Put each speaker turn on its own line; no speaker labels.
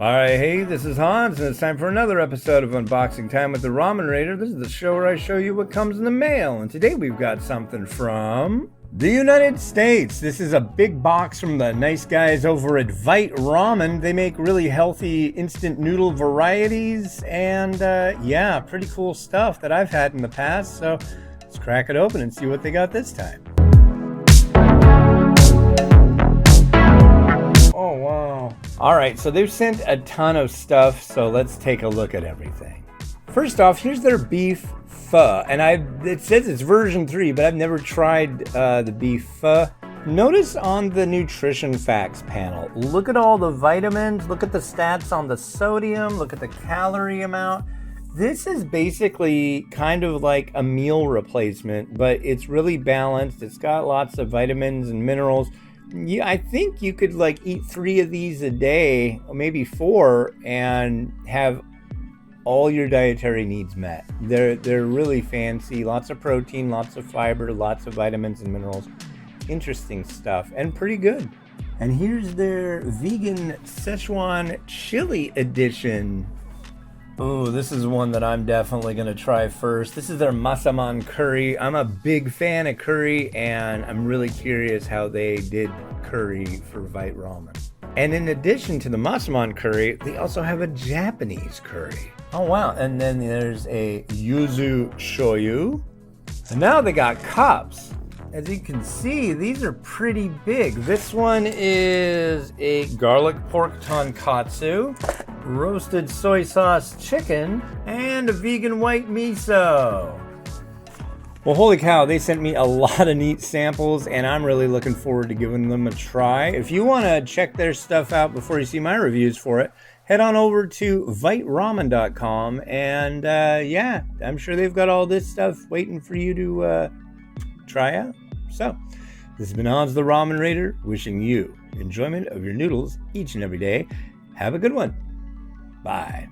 Alright, hey, this is Hans, and it's time for another episode of Unboxing Time with the Ramen Raider. This is the show where I show you what comes in the mail, and today we've got something from the United States. This is a big box from the nice guys over at Vite Ramen. They make really healthy instant noodle varieties, and yeah, pretty cool stuff that I've had in the past, so let's crack it open and see what they got this time. Oh, wow. Alright, so they've sent a ton of stuff, so let's take a look at everything. First off, here's their beef pho, and it says it's version 3, but I've never tried the beef pho. Notice on the nutrition facts panel, look at all the vitamins, look at the stats on the sodium, look at the calorie amount. This is basically kind of like a meal replacement, but it's really balanced. It's got lots of vitamins and minerals. Yeah, I think you could like eat 3 of these a day, or maybe 4, and have all your dietary needs met. They're really fancy, lots of protein, lots of fiber, lots of vitamins and minerals. Interesting stuff, and pretty good. And here's their vegan Szechuan chili edition. Oh, this is one that I'm definitely going to try first. This is their Massaman curry. I'm a big fan of curry, and I'm really curious how they did curry for Vite Ramen. And in addition to the Massaman curry, they also have a Japanese curry. Oh, wow. And then there's a yuzu shoyu. And now they got cups. As you can see, these are pretty big. This one is a garlic pork tonkatsu, roasted soy sauce chicken, and a vegan white miso. Well, holy cow, they sent me a lot of neat samples, and I'm really looking forward to giving them a try. If you want to check their stuff out before you see my reviews for it, head on over to viteramen.com, and yeah, I'm sure they've got all this stuff waiting for you to try out. So, this has been Hans the Ramen Raider, wishing you enjoyment of your noodles each and every day. Have a good one. Bye.